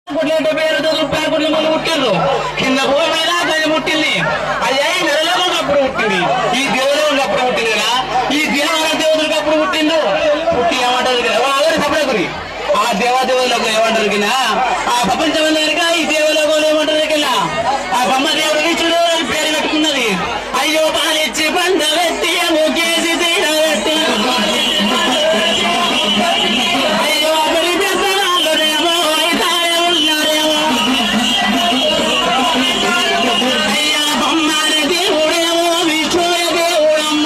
పుట్టినట్టు పేరు రూపాయల పుట్టిన ముందు పుట్టిండ్రు కింద భూమి మీద అది పుట్టింది. అది అయి నెలలో అప్పుడు పుట్టింది. ఈ దేవుడు అప్పుడు పుట్టింది కదా. ఈ దేవాల దేవుడికి అప్పుడు పుట్టిండు. పుట్టి ఏమంటారు కదా అందరూ సపరేకుని ఆ దేవాదేవులకు ఏమంటారు కింద ఆ ప్రపంచం కనుక ఈ దేవలోకంలో ఏమంటారు కింద ఆ బొమ్మ దేవుడు నీచుడు అని పేరు పెట్టుకున్నది. అయ్యో పాలిచ్చి పంట పెట్టి ముగ్గేసి తీర పెట్టి అయ్యో అక్కడి పెద్దవాళ్ళేమో అయితారే ఉన్నారేమో అయ్యా బొమ్మని దేవుడేమో విష్ణువే దేవుడమ్మ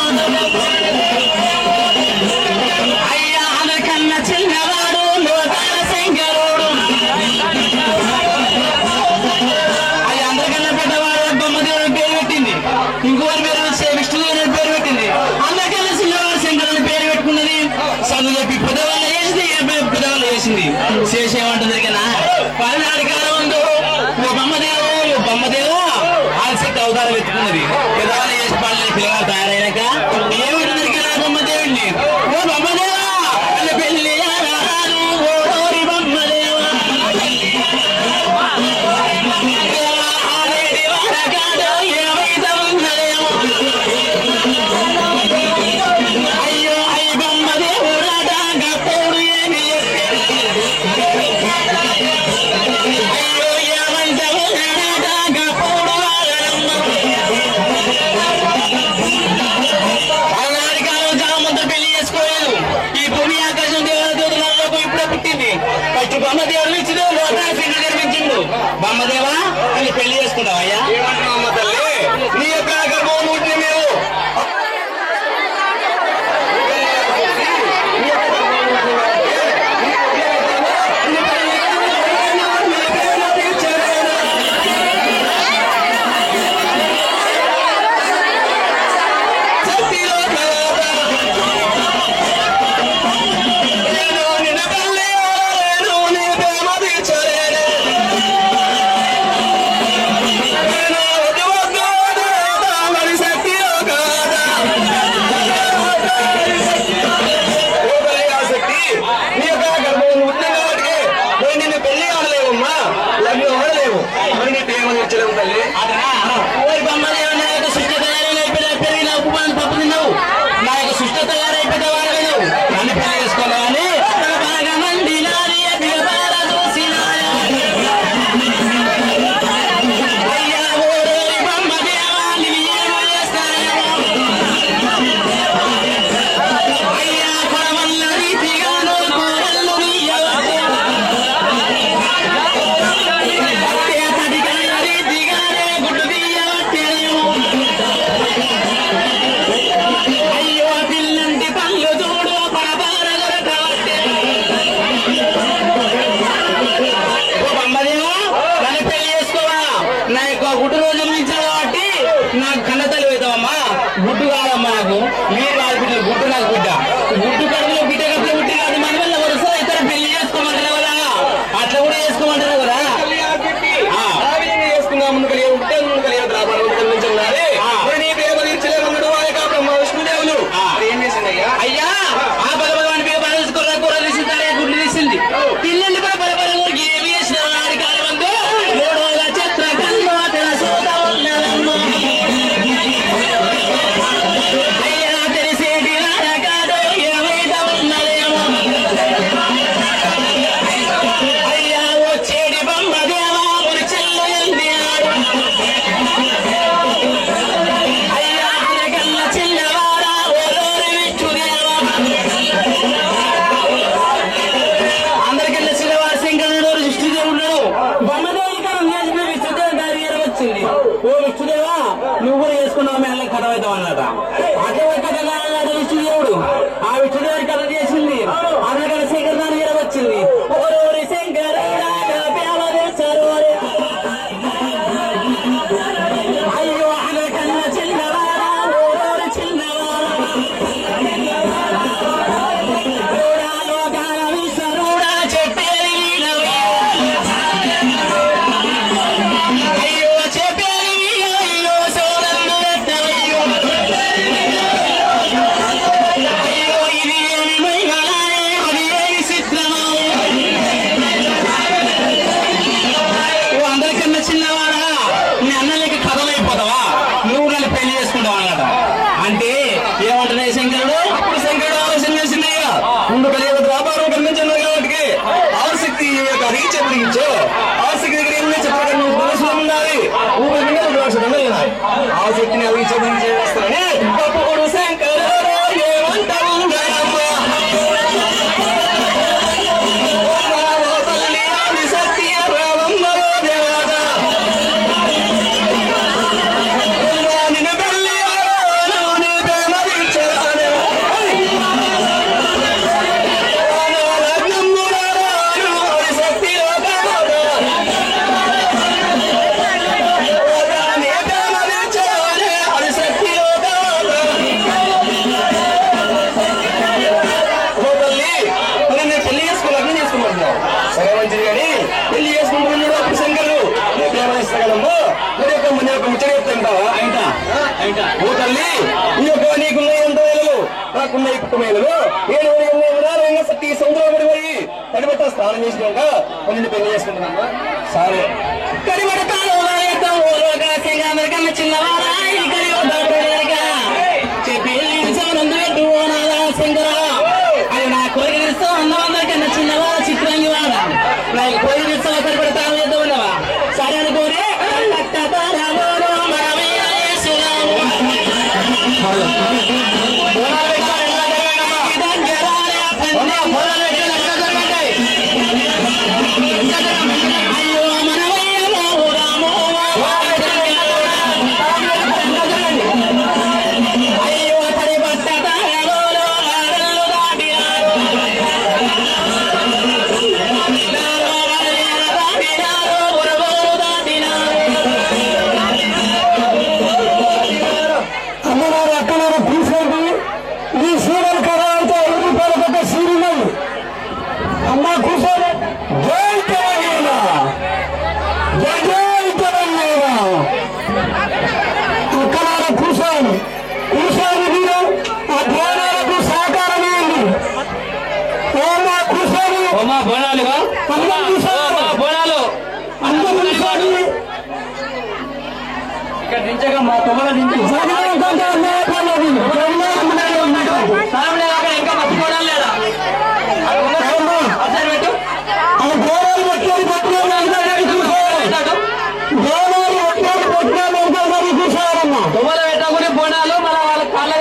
అయ్యా అందరికన్నా చిన్నవాడు లోకాల శంకరుడు అయ్యా అందరికన్నా పెద్దవాడు బొమ్మ దేవుడు పేరు పెట్టింది. ఇంకోరి పేరు విష్ణుదేవుడు పేరు పెట్టింది. అందరికన్నా చిన్నవాడు శంకరుని పేరు పెట్టుకున్నది. చదువు చెప్పి పెద్దవాళ్ళు చేసింది పెద్దవాళ్ళు చేసింది చేసేమంటుంది కదా. పల్నాడు కాలం ముందు బొమ్మదేవు ఆల్సెట్ అవతారం ఎత్తుకున్నది. పెద్దవాళ్ళు చేసి పల్లె పిల్లలు తయారైనాక ఏమంటుంది కదా బొమ్మదేవుడిని ఓ బొమ్మదేవా అని పెళ్లి ఓరి బొమ్మదేవా అయ్యో అయ్యి బొమ్మదేవుడా గప్పుడు ఏమి అయ్యో ఏమంటావు గప్పుడు అలనాటి కాలం జామంతా పెళ్లి చేసుకోలేదు. ఈ భూమి ఆకాశం దేవతలలో ఇప్పుడే పుట్టింది. ఫస్ట్ బొమ్మదేవుడు ఇచ్చిండు లోకాల పిండి నిర్మించిండు. బొమ్మదేవా అని పెళ్లి చేసుకుంటావు అయ్యా ఏమంటున్నావు తల్లి నీ యొక్క గర్భం పుట్టి మేము గుడ్డు రోజు మించాలి కాబట్టి నాకు కన్నతల్లి అవుతావమ్మా. గుడ్డు కాదమ్మా నాకు మీరు కాదు బిడ్డ గుడ్డు నాకు బిడ్డ గుడ్డు కడుపులో బిడ్డ కప్పులో పుట్టి కాదు మన వల్ల వరుస ఇతర పెళ్లి చేసుకోమంటారు కదా. అట్లా కూడా చేసుకోమంటారు కదా. చేసుకున్నా ముందు కలిగి ఉంటే ముందు కలిగి విష్ణుదేవులు ఏం చేసింది అయ్యా ఆ భగవాన్ పేరు పరమేశ్వర కూర తీసింది గుడ్లు తీసింది పిల్లల్ని కూడా పరపర ఏమి చేసిన వాడి కాలం ముందు మూడోగా చిత్ర కన్ను సోద ఉన్నదమ్మా అయ్యా తెలిసేటి కాదు ఏమైనా ఉన్నదేమో అయ్యా వచ్చేటి బొమ్మ దేవా ఒక చెల్లు అయ్యా కన్నా చిన్నవారా ఓరోరి విష్ణుదేవా అందరికన్నా చిన్నవారు శంకరుడు విష్ణుదేవుడు బొమ్మదేవి కాలం చేసిన విష్ణుదేవి గారి వచ్చింది. ఓ విష్ణుదేవా నువ్వు కూడా చేసుకున్నావు మేము కథ అవుతావు అన్నట. అటువంటి కథ అన్నాడు విష్ణుదేవుడు. ఆ విష్ణుదేవుడి కథ చేసింది. అందరికన్నా శంకర గారి వచ్చింది. ఓరోరి శంకర అయ్యో అందరికన్నా చిన్నవారా ఓరోరి చిన్నవారా లోకాల విశ్వరుడా చెప్పేది అయ్యో చెప్పేది అయ్యో సోదరుడు అయ్యో ఇది ఏమి ఇచ్చో ఆసక్తి దగ్గర ఏమి చెప్పాలి నువ్వు మనసులో ఉండాలి ఆ శక్తిని అవిచేస్తానని గొప్పడు శంకర నాకున్న కుటుంబాలు సత్తి సముద్రం పోయి కడిబట్ట స్నానం చేసినాక కొన్ని పెళ్లి చేసుకుంటున్నా సరే కడిబడతాను చిన్నవారా చెప్పి శంకర అది నా కోరిక అన్నవాళ్ళకన్నా చిన్నవారా చిత్రాంగి వాడ నాకు కోరిక కడిబడతాను ఉన్నవా సరే అనుకోని మా తొమ్మిది నుంచి ఇంకా మర్చిపోవడం లేదా తొమ్మిది పెట్టకుని బోనాలు మన వాళ్ళ కాళ్ళ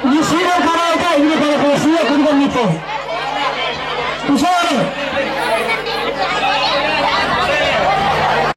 ఈ సీరియల్ కరాయితే ఇది సీరియల్ కుటుంబం